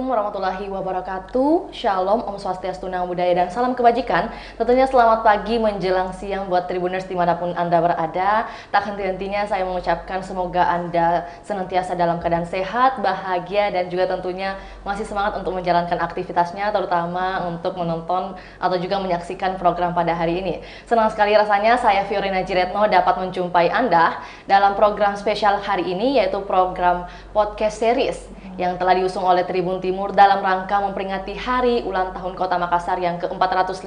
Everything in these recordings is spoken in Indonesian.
Warahmatullahi wabarakatuh. Shalom, Om Swastiastu, Namo Buddhaya, dan salam kebajikan. Tentunya selamat pagi menjelang siang buat Tribuners dimanapun Anda berada. Tak henti-hentinya saya mengucapkan semoga Anda senantiasa dalam keadaan sehat, bahagia, dan juga tentunya masih semangat untuk menjalankan aktivitasnya, terutama untuk menonton atau juga menyaksikan program pada hari ini. Senang sekali rasanya saya Fiorina Jiretno dapat menjumpai Anda dalam program spesial hari ini, yaitu program podcast series yang telah diusung oleh Tribun Timur dalam rangka memperingati Hari Ulang Tahun Kota Makassar yang ke-415.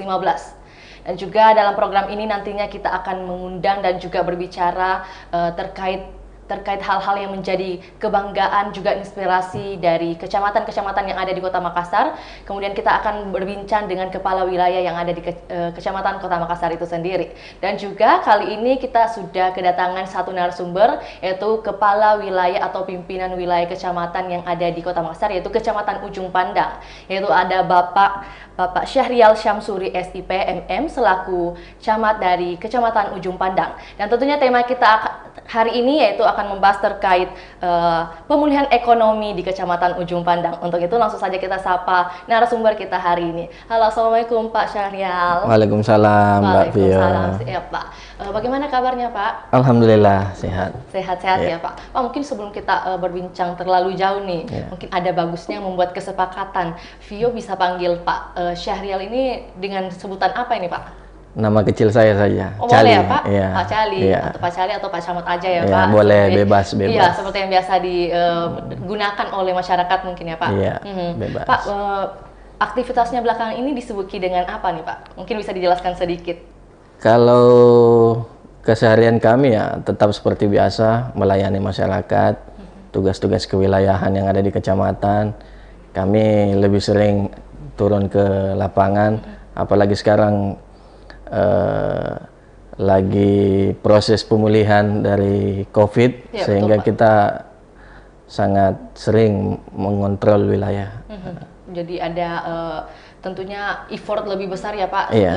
Dan juga dalam program ini nantinya kita akan mengundang dan juga berbicara terkait hal-hal yang menjadi kebanggaan juga inspirasi dari kecamatan-kecamatan yang ada di Kota Makassar. Kemudian kita akan berbincang dengan kepala wilayah yang ada di kecamatan Kota Makassar itu sendiri. Dan juga kali ini kita sudah kedatangan satu narasumber, yaitu kepala wilayah atau pimpinan wilayah kecamatan yang ada di Kota Makassar, yaitu Kecamatan Ujung Pandang, yaitu ada Bapak Syahrial Syamsuri SIP MM selaku camat dari Kecamatan Ujung Pandang. Dan tentunya tema kita hari ini yaitu akan membahas terkait pemulihan ekonomi di Kecamatan Ujung Pandang. Untuk itu langsung saja kita sapa narasumber kita hari ini. Halo, assalamualaikum Pak Syahrial. Waalaikumsalam Mbak Pio. Waalaikumsalam, ya Pak. Bagaimana kabarnya Pak? Alhamdulillah sehat. Sehat-sehat ya Pak. Pak, mungkin sebelum kita berbincang terlalu jauh nih, mungkin ada bagusnya membuat kesepakatan. Vio bisa panggil Pak Syahrial ini dengan sebutan apa ini Pak? Nama kecil saya saja. Oh, Cali. boleh ya Pak? Ya. Pak Cali, Ya. atau Pak Cali atau Pak Camat aja ya, Ya, Pak? boleh, bebas. Iya, seperti yang biasa digunakan oleh masyarakat mungkin ya Pak? Iya, bebas. Pak, aktivitasnya belakangan ini disibuki dengan apa nih Pak? Mungkin bisa dijelaskan sedikit. Kalau keseharian kami ya tetap seperti biasa, melayani masyarakat, tugas-tugas kewilayahan yang ada di kecamatan. Kami lebih sering turun ke lapangan, apalagi sekarang lagi proses pemulihan dari COVID, Ya, sehingga betul, Pak. kita sangat sering mengontrol wilayah. Jadi ada tentunya effort lebih besar ya Pak, Iya.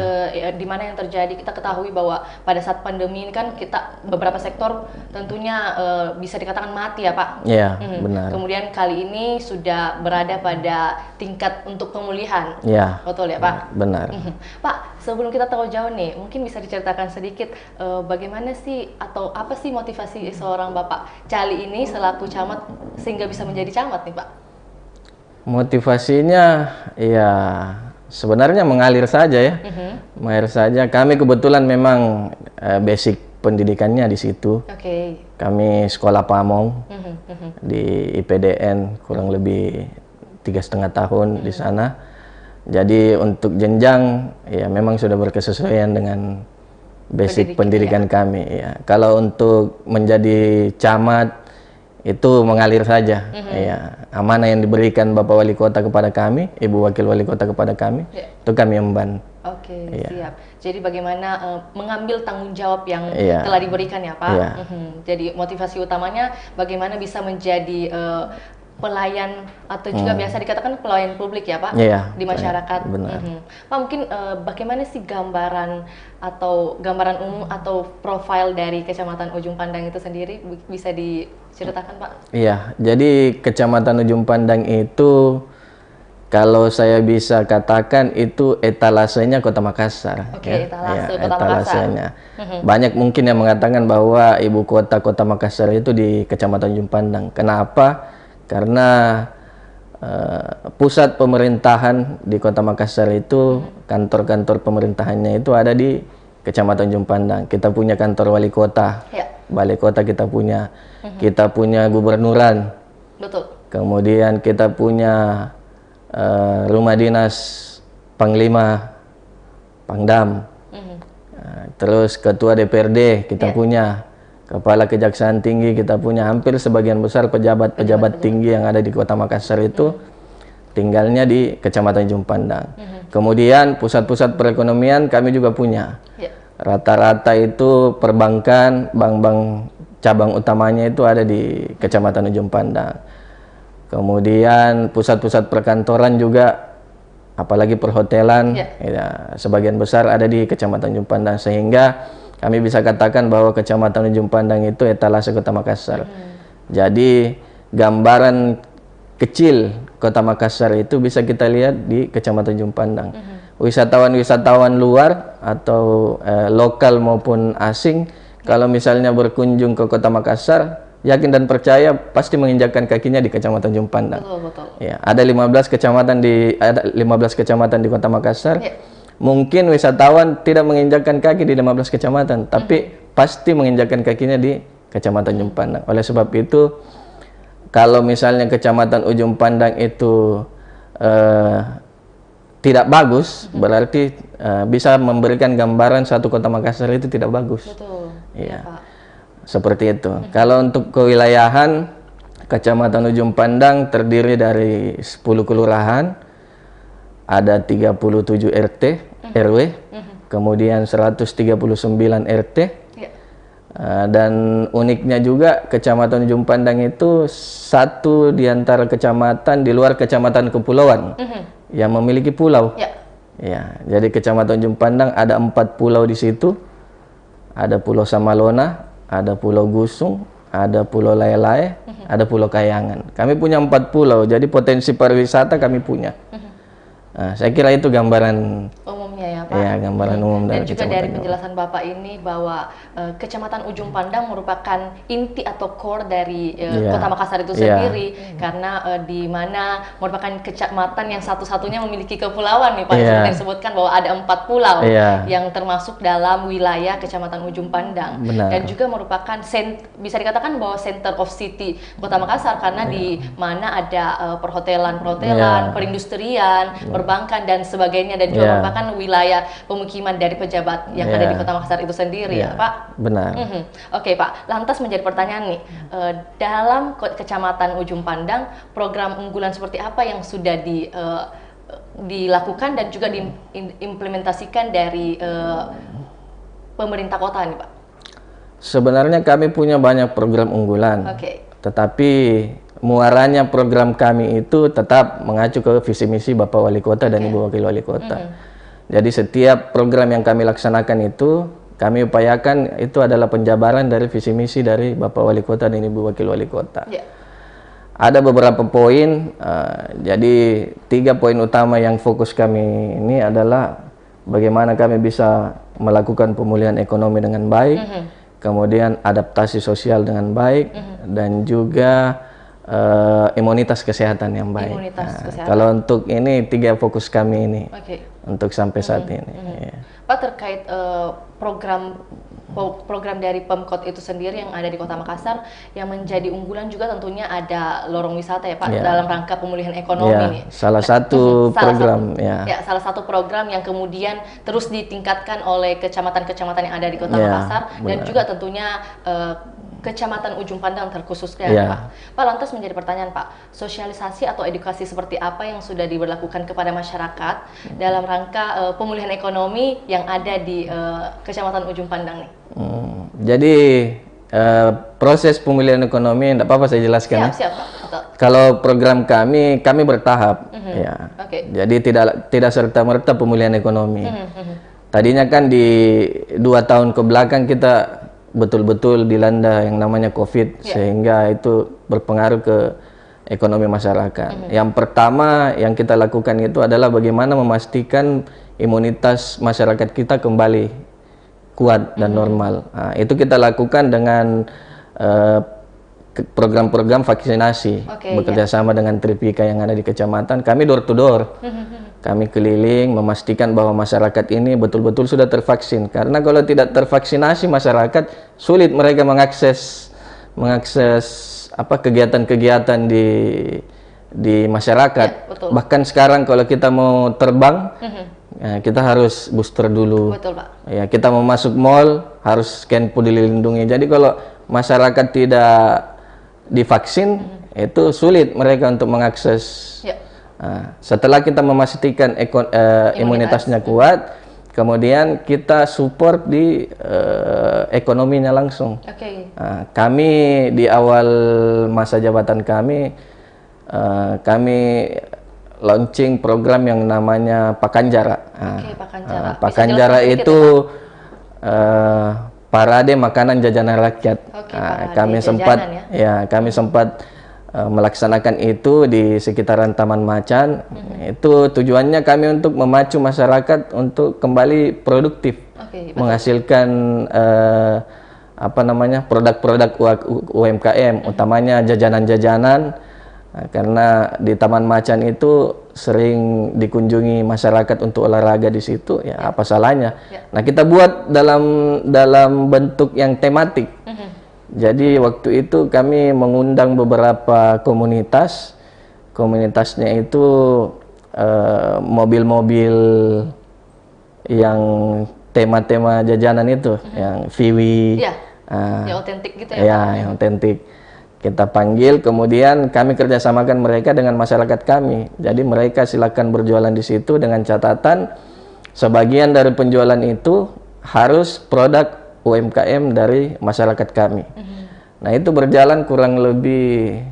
di mana yang terjadi, kita ketahui bahwa pada saat pandemi ini kan kita beberapa sektor tentunya bisa dikatakan mati ya Pak. Iya, benar. Kemudian kali ini sudah berada pada tingkat untuk pemulihan. Iya. Betul ya Pak? Benar. Pak, sebelum kita tahu jauh nih, mungkin bisa diceritakan sedikit bagaimana sih atau apa sih motivasi seorang Bapak Cali ini selaku camat sehingga bisa menjadi camat nih Pak? Motivasinya ya sebenarnya mengalir saja ya. Mengalir saja. Kami kebetulan memang basic pendidikannya di situ. Oke. Kami sekolah pamong di IPDN kurang lebih 3,5 tahun di sana. Jadi untuk jenjang ya memang sudah berkesesuaian dengan basic pendidikan kami ya. Kalau untuk menjadi camat itu mengalir saja, ya. Amanah yang diberikan Bapak Wali Kota kepada kami, Ibu Wakil Wali Kota kepada kami, itu kami membantu. Oke, siap. Jadi bagaimana mengambil tanggung jawab yang telah diberikan ya Pak. Jadi motivasi utamanya bagaimana bisa menjadi pelayan atau juga biasa dikatakan pelayan publik ya Pak, di masyarakat. Pak, mungkin bagaimana sih gambaran umum atau profil dari Kecamatan Ujung Pandang itu sendiri, bisa diceritakan Pak? Iya, jadi Kecamatan Ujung Pandang itu kalau saya bisa katakan itu etalasenya Kota Makassar. Oke, Kota Makassar. Banyak mungkin yang mengatakan bahwa ibu kota Kota Makassar itu di Kecamatan Ujung Pandang. Kenapa? Karena pusat pemerintahan di Kota Makassar itu, kantor-kantor pemerintahannya itu ada di Kecamatan Ujung Pandang. Kita punya kantor wali kota, balai kota kita punya gubernuran, betul. Kemudian kita punya rumah dinas Panglima, Pangdam. terus ketua DPRD kita punya, kepala Kejaksaan Tinggi kita punya, hampir sebagian besar pejabat-pejabat tinggi yang ada di Kota Makassar itu tinggalnya di Kecamatan Ujung Pandang. Kemudian pusat-pusat perekonomian kami juga punya. Rata-rata itu perbankan, bank-bank cabang utamanya itu ada di Kecamatan Ujung Pandang. Kemudian pusat-pusat perkantoran juga, apalagi perhotelan, ya, sebagian besar ada di Kecamatan Ujung Pandang, sehingga kami bisa katakan bahwa Kecamatan Ujung Pandang itu etalase Kota Makassar. Jadi gambaran kecil Kota Makassar itu bisa kita lihat di Kecamatan Ujung Pandang. Wisatawan-wisatawan luar atau lokal maupun asing, kalau misalnya berkunjung ke Kota Makassar, yakin dan percaya pasti menginjakkan kakinya di Kecamatan Ujung Pandang. Betul. Ya, ada 15 kecamatan di Kota Makassar. Mungkin wisatawan tidak menginjakkan kaki di 15 kecamatan, tapi pasti menginjakkan kakinya di Kecamatan Ujung Pandang. Oleh sebab itu, kalau misalnya Kecamatan Ujung Pandang itu tidak bagus, berarti bisa memberikan gambaran satu Kota Makassar itu tidak bagus. Betul. Iya, Pak. Seperti itu. Kalau untuk kewilayahan, Kecamatan Ujung Pandang terdiri dari 10 kelurahan, ada 37 RT, RW, kemudian 139 RT, dan uniknya juga Kecamatan Ujung Pandang itu satu di antara kecamatan di luar kecamatan kepulauan yang memiliki pulau. Ya, jadi Kecamatan Ujung Pandang ada 4 pulau di situ. Ada Pulau Samalona, ada Pulau Gusung, ada Pulau Lae-Lae, ada Pulau Kayangan. Kami punya 4 pulau, jadi potensi pariwisata kami punya. Nah, saya kira itu gambaran umumnya ya Pak. Ya, gambaran umum dan dari juga dari penjelasan Bapak ini bahwa Kecamatan Ujung Pandang merupakan inti atau core dari Kota Makassar itu sendiri, karena di mana merupakan kecamatan yang satu-satunya memiliki kepulauan nih Pak. Seperti disebutkan bahwa ada 4 pulau yang termasuk dalam wilayah Kecamatan Ujung Pandang. Dan juga merupakan bisa dikatakan bahwa center of city Kota Makassar, karena di mana ada perhotelan, perindustrian, perbankan dan sebagainya, dan juga merupakan wilayah pemukiman dari pejabat yang ada di Kota Makassar itu sendiri ya Pak. Benar. Oke Pak, lantas menjadi pertanyaan nih, dalam Kecamatan Ujung Pandang program unggulan seperti apa yang sudah dilakukan dan juga diimplementasikan dari pemerintah kota nih Pak? Sebenarnya kami punya banyak program unggulan, tetapi muaranya program kami itu tetap mengacu ke visi misi Bapak Wali Kota dan Ibu Wakil Wali Kota. Jadi setiap program yang kami laksanakan itu, kami upayakan itu adalah penjabaran dari visi misi dari Bapak Wali Kota dan Ibu Wakil Wali Kota. Ada beberapa poin, jadi 3 poin utama yang fokus kami ini adalah bagaimana kami bisa melakukan pemulihan ekonomi dengan baik, kemudian adaptasi sosial dengan baik, dan juga imunitas kesehatan yang baik. Kalau untuk ini 3 fokus kami ini untuk sampai saat ini. Pak, terkait program dari Pemkot itu sendiri yang ada di Kota Makassar yang menjadi unggulan juga tentunya ada lorong wisata ya Pak, dalam rangka pemulihan ekonomi nih. Salah satu program salah satu program yang kemudian terus ditingkatkan oleh kecamatan-kecamatan yang ada di Kota Makassar, dan juga tentunya Kecamatan Ujung Pandang terkhususnya Pak. Pak, lantas menjadi pertanyaan Pak, sosialisasi atau edukasi seperti apa yang sudah diberlakukan kepada masyarakat dalam rangka pemulihan ekonomi yang ada di Kecamatan Ujung Pandang nih? Jadi proses pemulihan ekonomi, tidak apa-apa saya jelaskan. Siap Pak. Betul. Kalau program kami bertahap, jadi tidak serta-merta pemulihan ekonomi. Tadinya kan di 2 tahun ke belakang kita betul-betul dilanda yang namanya COVID, sehingga itu berpengaruh ke ekonomi masyarakat. Yang pertama yang kita lakukan itu adalah bagaimana memastikan imunitas masyarakat kita kembali kuat dan normal. Nah, itu kita lakukan dengan program-program vaksinasi, bekerja sama dengan Tripika yang ada di kecamatan. Kami door to door. Kami keliling memastikan bahwa masyarakat ini betul-betul sudah tervaksin. Karena kalau tidak tervaksinasi, masyarakat sulit mereka mengakses kegiatan-kegiatan di masyarakat. Bahkan sekarang kalau kita mau terbang, Ya, kita harus booster dulu. Betul, Pak. Ya, kita mau masuk mall harus scan peduli lindungi. Jadi kalau masyarakat tidak divaksin, itu sulit mereka untuk mengakses. Ya. Nah, setelah kita memastikan imunitasnya kuat, kemudian kita support di ekonominya langsung. Nah, kami di awal masa jabatan kami launching program yang namanya Pakanjara. Pakanjara. Pakanjara itu parade makanan jajanan rakyat. Kami sempat kami sempat melaksanakan itu di sekitaran Taman Macan. Itu tujuannya kami untuk memacu masyarakat untuk kembali produktif, menghasilkan produk-produk UMKM, utamanya jajanan-jajanan. Nah, karena di Taman Macan itu sering dikunjungi masyarakat untuk olahraga di situ, ya apa salahnya? Nah, kita buat dalam bentuk yang tematik. Jadi waktu itu kami mengundang beberapa komunitas. Komunitasnya itu mobil-mobil yang tema-tema jajanan itu, yang VW, yang otentik gitu ya? Ya, yang otentik. Kita panggil, kemudian kami kerjasamakan mereka dengan masyarakat kami. Jadi mereka silakan berjualan di situ dengan catatan sebagian dari penjualan itu harus produk UMKM dari masyarakat kami. Nah, itu berjalan kurang lebih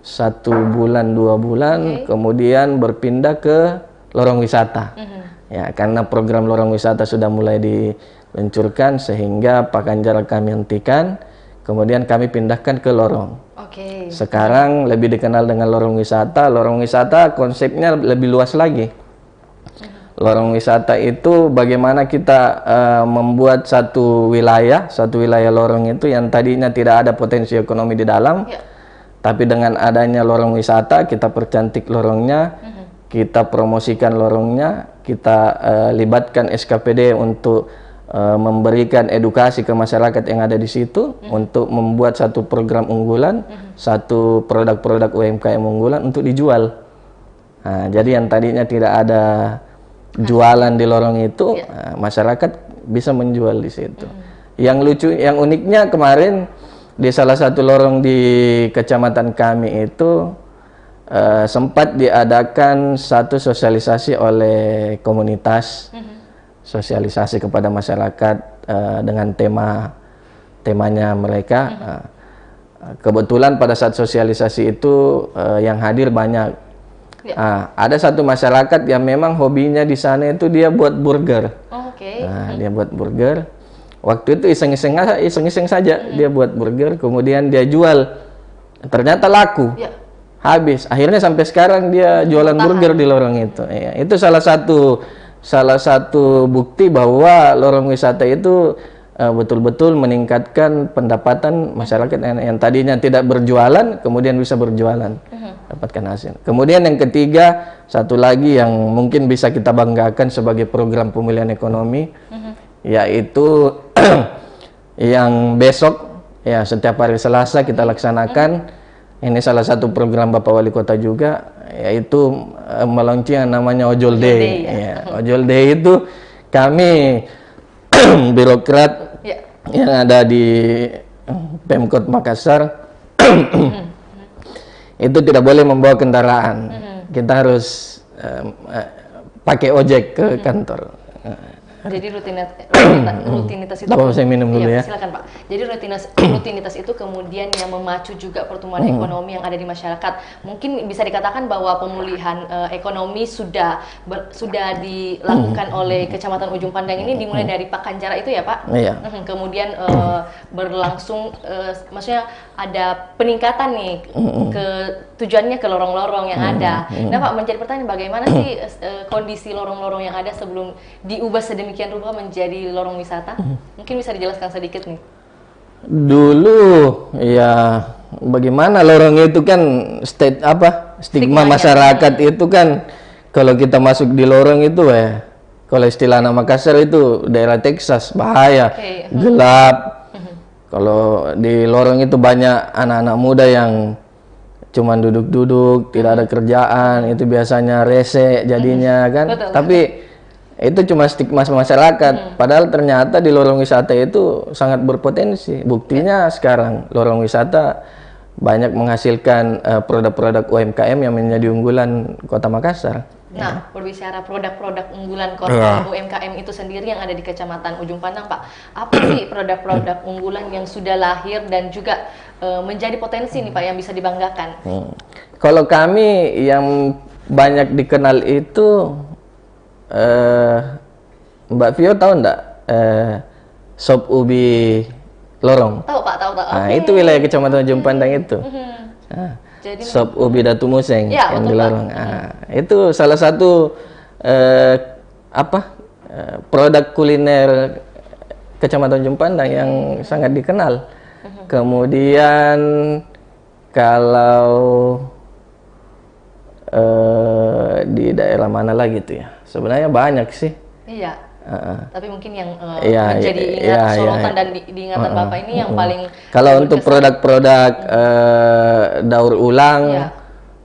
1 bulan 2 bulan, kemudian berpindah ke lorong wisata. Ya, karena program lorong wisata sudah mulai diluncurkan sehingga Pakanjara kami hentikan. Kemudian kami pindahkan ke lorong. Sekarang lebih dikenal dengan lorong wisata. Lorong wisata konsepnya lebih luas lagi. Lorong wisata itu bagaimana kita membuat satu wilayah lorong itu yang tadinya tidak ada potensi ekonomi di dalam, tapi dengan adanya lorong wisata kita percantik lorongnya, kita promosikan lorongnya, kita libatkan SKPD untuk memberikan edukasi ke masyarakat yang ada di situ untuk membuat satu program unggulan, satu produk-produk UMKM unggulan untuk dijual. Nah, jadi yang tadinya tidak ada jualan di lorong itu, masyarakat bisa menjual di situ. Yang lucu, yang uniknya kemarin di salah satu lorong di kecamatan kami itu sempat diadakan satu sosialisasi oleh komunitas. Sosialisasi kepada masyarakat dengan temanya mereka. Kebetulan pada saat sosialisasi itu yang hadir banyak. Ada satu masyarakat yang memang hobinya di sana itu dia buat burger. Dia buat burger. Waktu itu iseng-iseng saja dia buat burger, kemudian dia jual. Ternyata laku. Habis. Akhirnya sampai sekarang dia jualan burger di lorong itu. Itu salah satu bukti bahwa lorong wisata itu betul-betul meningkatkan pendapatan masyarakat yang tadinya tidak berjualan, kemudian bisa berjualan, dapatkan hasil. Kemudian yang ketiga, satu lagi yang mungkin bisa kita banggakan sebagai program pemulihan ekonomi, yaitu yang besok, ya setiap hari Selasa kita laksanakan. Ini salah satu program Bapak Wali Kota juga, yaitu melaunching yang namanya Ojol Day. Ojol Day itu kami birokrat yang ada di Pemkot Makassar itu tidak boleh membawa kendaraan. Kita harus pakai ojek ke kantor. Jadi rutinitas itu. Saya minum dulu ya. Silakan Pak. Jadi rutinitas itu kemudian yang memacu juga pertumbuhan ekonomi yang ada di masyarakat. Mungkin bisa dikatakan bahwa pemulihan ekonomi sudah dilakukan oleh Kecamatan Ujung Pandang ini dimulai dari Pakanjara itu ya Pak. Kemudian berlangsung, maksudnya ada peningkatan nih ke tujuannya ke lorong-lorong yang ada. Nah Pak, menjadi pertanyaan bagaimana sih kondisi lorong-lorong yang ada sebelum diubah sedemikian rupa menjadi lorong wisata? Mungkin bisa dijelaskan sedikit nih. Dulu ya bagaimana lorong itu kan stigma masyarakat itu kan kalau kita masuk di lorong itu kalau istilah nama Makassar itu daerah Texas, bahaya, gelap. Kalau di lorong itu banyak anak-anak muda yang cuman duduk-duduk, tidak ada kerjaan, itu biasanya rese jadinya kan. Betul. Tapi itu cuma stigma masyarakat. Padahal ternyata di lorong wisata itu sangat berpotensi. Buktinya sekarang lorong wisata banyak menghasilkan produk-produk UMKM yang menjadi unggulan Kota Makassar. Nah, berbicara produk-produk unggulan kota UMKM itu sendiri yang ada di Kecamatan Ujung Pandang, Pak. Apa sih produk-produk unggulan yang sudah lahir dan juga menjadi potensi nih Pak yang bisa dibanggakan? Kalau kami yang banyak dikenal itu, Mbak Vio tahu enggak sop ubi lorong? Tahu Pak, tahu. Nah, itu wilayah Kecamatan Ujung Pandang itu. Nah, Jadi sop ubi Datu Museng ya, yang betul, di lorong. Itu salah satu produk kuliner Kecamatan Ujung Pandang yang sangat dikenal. Kemudian kalau di daerah mana lagi tuh ya? Sebenarnya banyak sih. iya. Tapi mungkin yang Iya, menjadi sorotan dan diingatan Bapak ini yang paling kalau untuk produk-produk daur ulang Iya.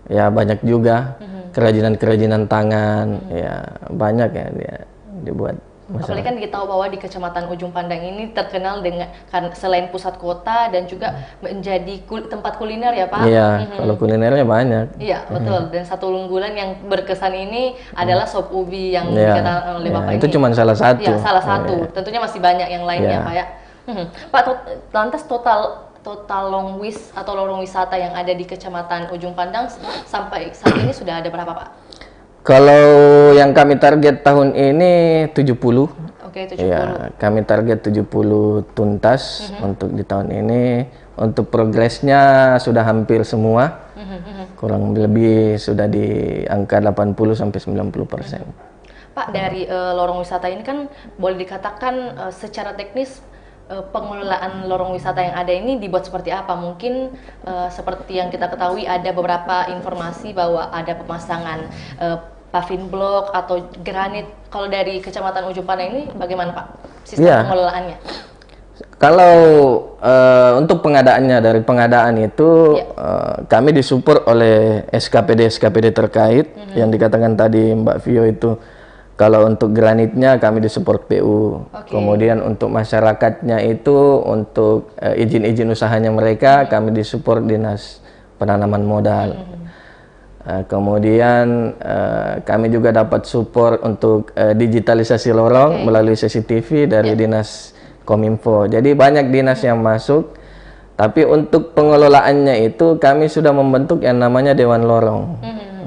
ya banyak juga. Kerajinan-kerajinan tangan ya banyak ya dia dibuat. Apalagi kan kita tahu bahwa di Kecamatan Ujung Pandang ini terkenal dengan selain pusat kota dan juga menjadi tempat kuliner ya Pak. Iya, kalau kulinernya banyak. Iya, betul. Dan satu unggulan yang berkesan ini adalah sop ubi yang dikatakan oleh Bapak itu ini. cuma salah satu. Iya, salah satu. Tentunya masih banyak yang lainnya Pak ya. Pak, lantas total lorong wisata yang ada di Kecamatan Ujung Pandang sampai saat ini sudah ada berapa Pak? Kalau yang kami target tahun ini 70. Oke, 70. Ya, kami target 70 tuntas untuk di tahun ini. Untuk progresnya sudah hampir semua. Kurang lebih sudah di angka 80 sampai 90%. Pak, dari lorong wisata ini kan boleh dikatakan secara teknis pengelolaan lorong wisata yang ada ini dibuat seperti apa? Mungkin seperti yang kita ketahui ada beberapa informasi bahwa ada pemasangan paving block atau granit. Kalau dari Kecamatan Ujung Pandang ini bagaimana Pak sistem pengelolaannya? Kalau untuk pengadaannya, dari pengadaan itu kami disupport oleh SKPD terkait yang dikatakan tadi Mbak Vio itu. Kalau untuk granitnya kami disupport PU. Kemudian untuk masyarakatnya itu untuk izin-izin usahanya mereka kami disupport Dinas Penanaman Modal. Kemudian kami juga dapat support untuk digitalisasi lorong melalui CCTV dari Dinas Kominfo. Jadi banyak dinas yang masuk. Tapi untuk pengelolaannya itu kami sudah membentuk yang namanya Dewan Lorong.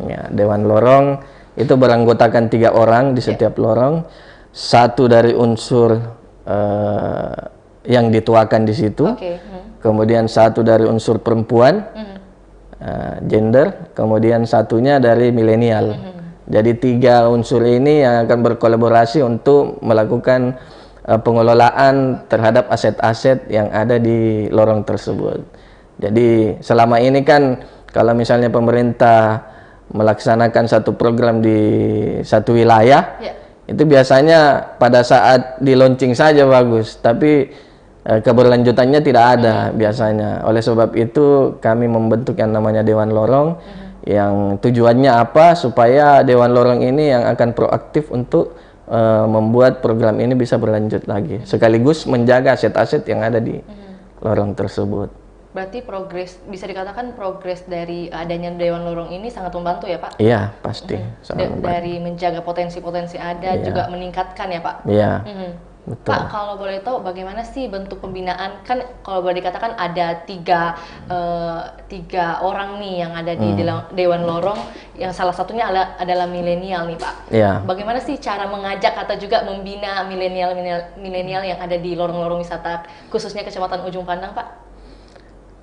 Ya, Dewan Lorong itu beranggotakan 3 orang di setiap lorong. Satu dari unsur yang dituakan di situ. Kemudian satu dari unsur perempuan. Gender, kemudian satunya dari milenial. Jadi 3 unsur ini yang akan berkolaborasi untuk melakukan pengelolaan terhadap aset-aset yang ada di lorong tersebut. Jadi selama ini kan kalau misalnya pemerintah melaksanakan satu program di satu wilayah, itu biasanya pada saat di launching saja bagus, tapi keberlanjutannya tidak ada biasanya. Oleh sebab itu kami membentuk yang namanya Dewan Lorong yang tujuannya apa? Supaya Dewan Lorong ini yang akan proaktif untuk membuat program ini bisa berlanjut lagi, sekaligus menjaga aset-aset yang ada di lorong tersebut. Berarti bisa dikatakan progres dari adanya Dewan Lorong ini sangat membantu ya Pak? Iya, pasti. Dari menjaga potensi-potensi ada juga meningkatkan ya Pak? Iya. Betul. Pak, kalau boleh tahu bagaimana sih bentuk pembinaan? Kan kalau boleh dikatakan ada tiga orang nih yang ada di Dewan Lorong, yang salah satunya adalah milenial nih Pak. Iya. Bagaimana sih cara mengajak atau juga membina milenial yang ada di lorong-lorong wisata khususnya Kecamatan Ujung Pandang Pak?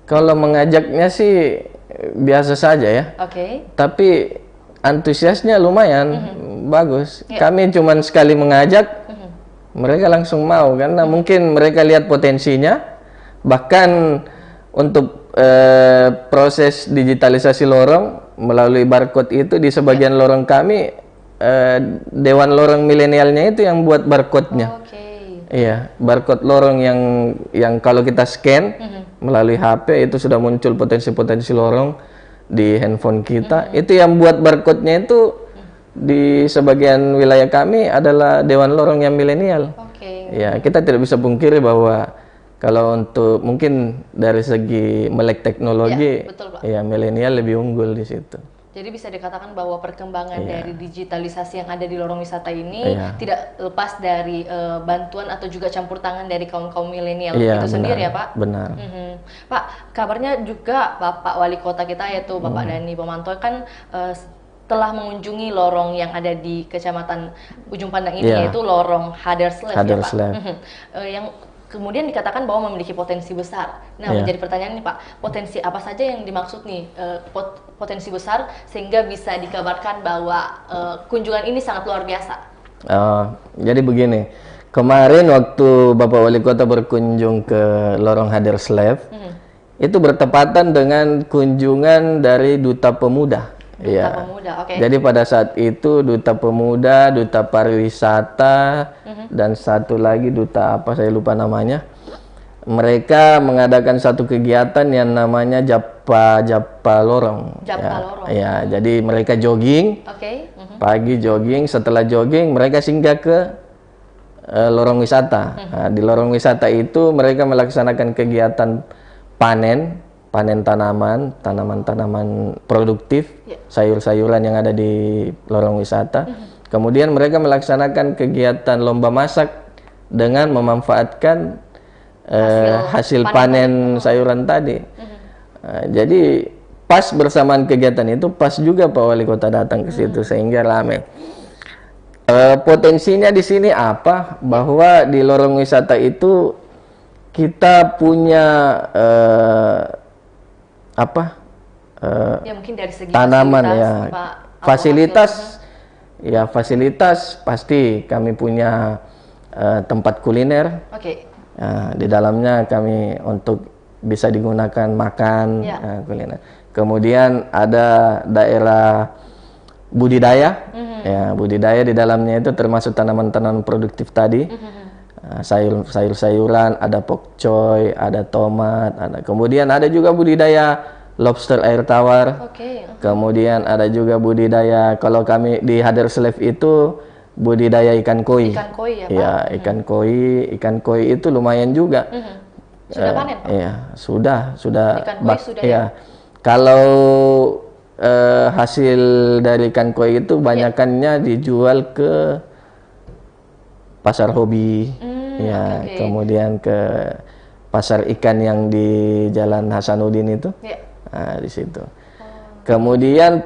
Kalau mengajaknya sih biasa saja ya. Tapi antusiasnya lumayan bagus. Kami cuman sekali mengajak, mereka langsung mau karena mungkin mereka lihat potensinya. Bahkan untuk proses digitalisasi lorong melalui barcode itu di sebagian lorong kami, Dewan Lorong milenialnya itu yang buat barcode-nya. Iya, barcode lorong yang kalau kita scan melalui HP itu sudah muncul potensi-potensi lorong. di handphone kita. Itu yang buat barcode-nya itu di sebagian wilayah kami adalah Dewan Lorong yang milenial. Oke. Ya, kita tidak bisa pungkiri bahwa kalau untuk mungkin dari segi melek teknologi, Ya, betul, Pak. ya milenial lebih unggul di situ. Jadi bisa dikatakan bahwa perkembangan dari digitalisasi yang ada di lorong wisata ini Iya. tidak lepas dari bantuan atau juga campur tangan dari kaum-kaum milenial Iya, itu benar, sendiri ya, Pak? benar. Pak, kabarnya juga Bapak Wali Kota kita yaitu Bapak Dani Pomanto kan telah mengunjungi lorong yang ada di Kecamatan Ujung Pandang ini, Iya. yaitu lorong Haderslev ya, Pak? Haderslev. Yang kemudian dikatakan bahwa memiliki potensi besar. Nah, Iya. menjadi pertanyaan nih Pak, potensi apa saja yang dimaksud nih potensi besar sehingga bisa dikabarkan bahwa kunjungan ini sangat luar biasa? Jadi begini, kemarin waktu Bapak Wali Kota berkunjung ke lorong Haderslev, itu bertepatan dengan kunjungan dari Duta Pemuda. Duta Pemuda, oke. Jadi pada saat itu Duta Pemuda, Duta Pariwisata, dan satu lagi Duta apa saya lupa namanya. Mereka mengadakan satu kegiatan yang namanya Japa Lorong. Japa Lorong. Ya, jadi mereka jogging, Oke. pagi jogging, setelah jogging mereka singgah ke lorong wisata. Nah, di lorong wisata itu mereka melaksanakan kegiatan panen tanaman produktif, sayur-sayuran yang ada di lorong wisata. Kemudian mereka melaksanakan kegiatan lomba masak dengan memanfaatkan hasil panen sayuran tadi. Jadi pas bersamaan kegiatan itu, pas juga Pak Wali Kota datang ke situ sehingga ramai. Potensinya di sini apa? Bahwa di lorong wisata itu kita punya Ya mungkin dari segi tanaman fasilitas, ya, Pak, atau fasilitas hasil- ya fasilitas pasti kami punya tempat kuliner. Oke. Di dalamnya kami untuk bisa digunakan makan kuliner. Kemudian ada daerah budidaya, ya budidaya di dalamnya itu termasuk tanaman-tanaman produktif tadi, sayur-sayuran, ada pokcoy, ada tomat, kemudian ada juga budidaya lobster air tawar. Oke. Kemudian ada juga budidaya, kalau kami di Haderslev itu budidaya ikan koi. Ikan koi ya, Pak? Ya, ikan koi itu lumayan juga. Sudah panen, Pak? Iya, sudah. Ikan koi sudah ya. Kalau hasil dari ikan koi itu banyakannya dijual ke pasar hobi, ya, oke. kemudian ke pasar ikan yang di Jalan Hasanuddin itu. Ya. Nah, di situ. Kemudian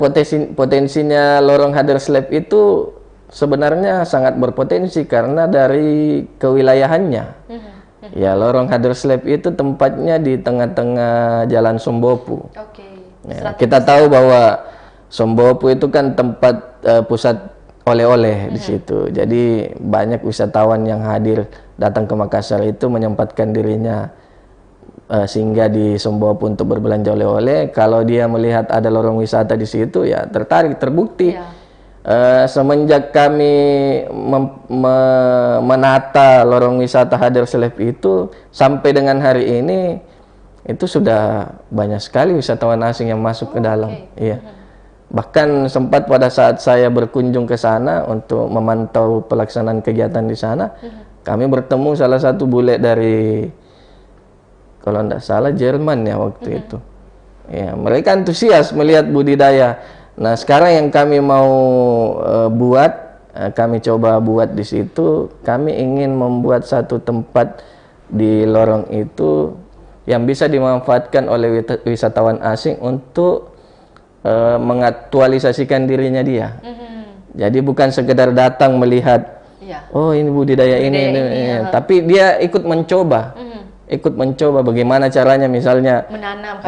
potensinya lorong Haderslev itu sebenarnya sangat berpotensi karena dari kewilayahannya. Ya, lorong Haderslev itu tempatnya di tengah-tengah Jalan Sombopu. Oke. Ya, kita tahu bahwa Sombopu itu kan tempat pusat oleh-oleh di situ. Jadi banyak wisatawan yang hadir datang ke Makassar itu menyempatkan dirinya singgah di Sombopu untuk berbelanja oleh-oleh. Kalau dia melihat ada lorong wisata di situ, ya tertarik, terbukti. Ya. Semenjak kami menata lorong wisata Haderslev itu sampai dengan hari ini itu sudah banyak sekali wisatawan asing yang masuk ke dalam. Iya. Bahkan sempat pada saat saya berkunjung ke sana untuk memantau pelaksanaan kegiatan di sana, kami bertemu salah satu bule dari, kalau tidak salah, Jerman ya waktu itu. Ya, mereka antusias melihat budidaya. Nah, sekarang yang kami mau kami coba buat di situ, kami ingin membuat satu tempat di lorong itu yang bisa dimanfaatkan oleh wisatawan asing untuk mengaktualisasikan dirinya dia. Jadi bukan sekedar datang melihat, oh ini budidaya ini, tapi dia ikut mencoba. Ikut mencoba bagaimana caranya, misalnya menanam,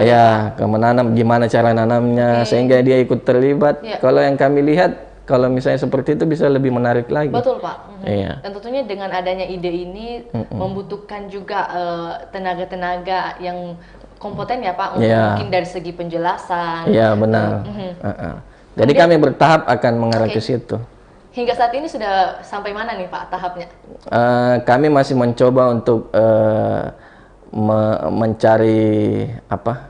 menanam, gimana cara nanamnya, sehingga dia ikut terlibat. Kalau yang kami lihat, kalau misalnya seperti itu bisa lebih menarik lagi. Betul, Pak. Dan tentunya dengan adanya ide ini membutuhkan juga tenaga-tenaga yang kompeten ya Pak, mungkin dari segi penjelasan. Iya, benar. Jadi kami bertahap akan mengarah ke situ. Hingga saat ini sudah sampai mana nih Pak tahapnya? Kami masih mencoba untuk mencari apa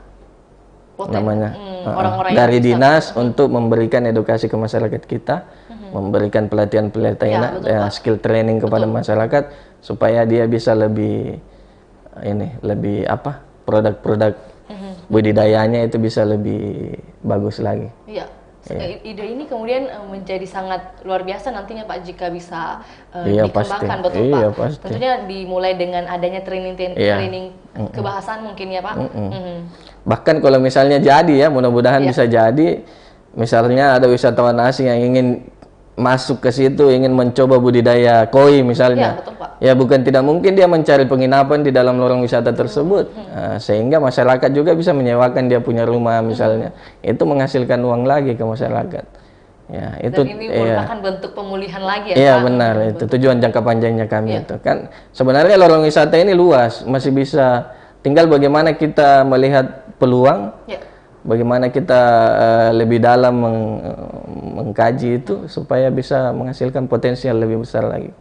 namanya orang-orang yang dari bisa. dinas untuk memberikan edukasi ke masyarakat kita, memberikan pelatihan-pelatihan, skill training kepada masyarakat supaya dia bisa lebih lebih produk-produk budidayanya itu bisa lebih bagus lagi. Iya. Ide ini kemudian menjadi sangat luar biasa nantinya Pak jika bisa dikembangkan, betul Pak. Pasti. Tentunya dimulai dengan adanya training kebahasaan mungkin ya Pak. Bahkan kalau misalnya jadi ya, mudah-mudahan bisa jadi, misalnya ada wisatawan asing yang ingin masuk ke situ, ingin mencoba budidaya koi misalnya. Ya, betul Pak. Ya bukan tidak mungkin dia mencari penginapan di dalam lorong wisata tersebut, sehingga masyarakat juga bisa menyewakan dia punya rumah misalnya, itu menghasilkan uang lagi ke masyarakat. Ya itu. Dan ini merupakan bentuk pemulihan lagi ya. Iya benar, itu tujuan jangka panjangnya kami itu kan. Sebenarnya lorong wisata ini luas, masih bisa, tinggal bagaimana kita melihat peluang, bagaimana kita lebih dalam mengkaji itu supaya bisa menghasilkan potensial lebih besar lagi.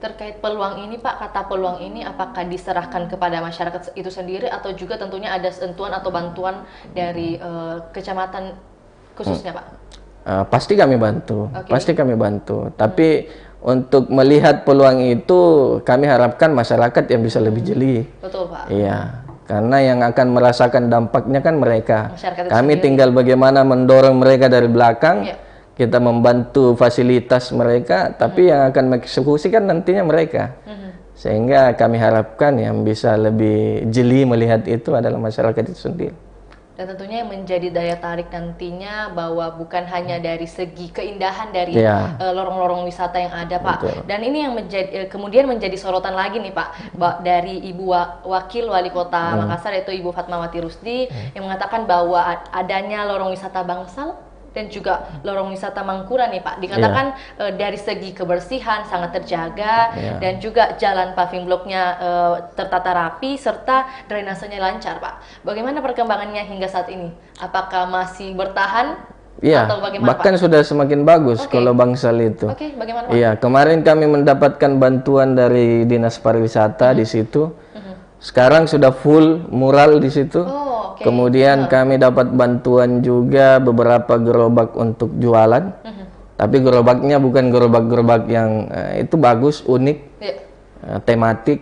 Terkait peluang ini Pak, kata peluang ini apakah diserahkan kepada masyarakat itu sendiri atau juga tentunya ada sentuhan atau bantuan dari kecamatan khususnya Pak? Pasti kami bantu, pasti kami bantu. Tapi untuk melihat peluang itu kami harapkan masyarakat yang bisa lebih jeli. Betul Pak. Iya, karena yang akan merasakan dampaknya kan mereka. Kami sendiri. tinggal bagaimana mendorong mereka dari belakang. Kita membantu fasilitas mereka, tapi yang akan mengeksekusi kan nantinya mereka. Sehingga kami harapkan yang bisa lebih jeli melihat itu adalah masyarakat itu sendiri. Dan tentunya yang menjadi daya tarik nantinya bahwa bukan hanya dari segi keindahan dari lorong-lorong wisata yang ada Pak. Betul. Dan ini yang kemudian menjadi sorotan lagi nih Pak, dari Ibu Wakil Wali Kota Makassar yaitu Ibu Fatmawati Rusdi yang mengatakan bahwa adanya lorong wisata Bangsal dan juga lorong wisata Mangkuran nih Pak, dikatakan dari segi kebersihan sangat terjaga dan juga jalan paving blocknya tertata rapi serta drainasenya lancar Pak. Bagaimana perkembangannya hingga saat ini? Apakah masih bertahan? Atau bagaimana bahkan Pak? sudah semakin bagus kalau Bangsal itu. Bagaimana Pak? Iya, kemarin kami mendapatkan bantuan dari Dinas Pariwisata di situ. Sekarang sudah full mural di situ. Kemudian kami dapat bantuan juga beberapa gerobak untuk jualan. Tapi gerobaknya bukan gerobak-gerobak yang itu bagus, unik, tematik.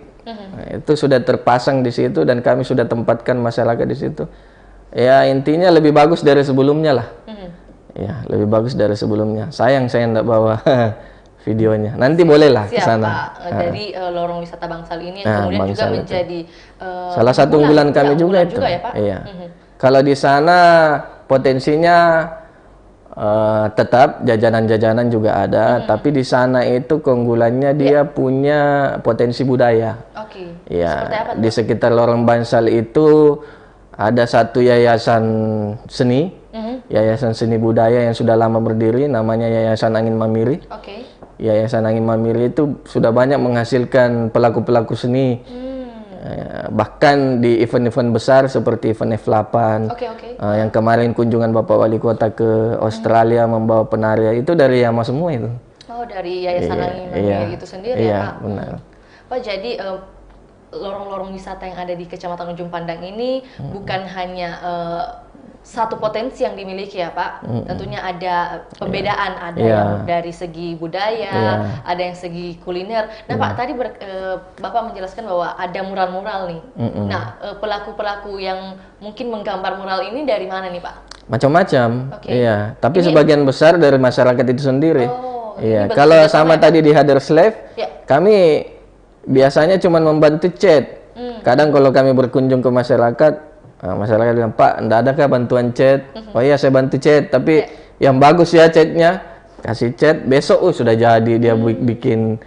Itu sudah terpasang di situ dan kami sudah tempatkan masyarakat di situ. Ya intinya lebih bagus dari sebelumnya lah. Ya lebih bagus dari sebelumnya. Sayang saya enggak bawa videonya. Nanti bolehlah ke sana. Dari lorong wisata Bangsal ini yang kemudian juga menjadi salah satu unggulan kami juga itu. Ya, Pak? Iya. Kalau di sana potensinya tetap jajanan-jajanan juga ada, tapi di sana itu keunggulannya dia punya potensi budaya. Iya. Seperti apa tuh? Di sekitar lorong Bangsal itu ada satu yayasan seni, yayasan seni budaya yang sudah lama berdiri, namanya Yayasan Angin Mamiri. Yayasan Angin Mamiri itu sudah banyak menghasilkan pelaku-pelaku seni. Bahkan di event-event besar seperti event F8 yang kemarin kunjungan Bapak Wali Kota ke Australia membawa penari itu dari Yama semua itu. Dari Yayasan Angin Mamiri itu sendiri ya Pak? Benar. Pak, jadi lorong-lorong wisata yang ada di Kecamatan Ujung Pandang ini bukan hanya satu potensi yang dimiliki ya Pak, tentunya ada pembedaan, ada yang dari segi budaya, ada yang segi kuliner. Nah Pak, tadi Bapak menjelaskan bahwa ada mural-mural nih. Nah, pelaku-pelaku yang mungkin menggambar mural ini dari mana nih Pak? Macam-macam, iya. Tapi sebagian besar dari masyarakat itu sendiri. Iya. Kalau sama tadi di Haderslave, kami biasanya cuma membantu cat. Kadang kalau kami berkunjung ke masyarakat, masyarakat bilang, Pak, enggak adakah bantuan cat? Oh iya, saya bantu cat, tapi yang bagus ya catnya, kasih cat, besok sudah jadi dia bikin,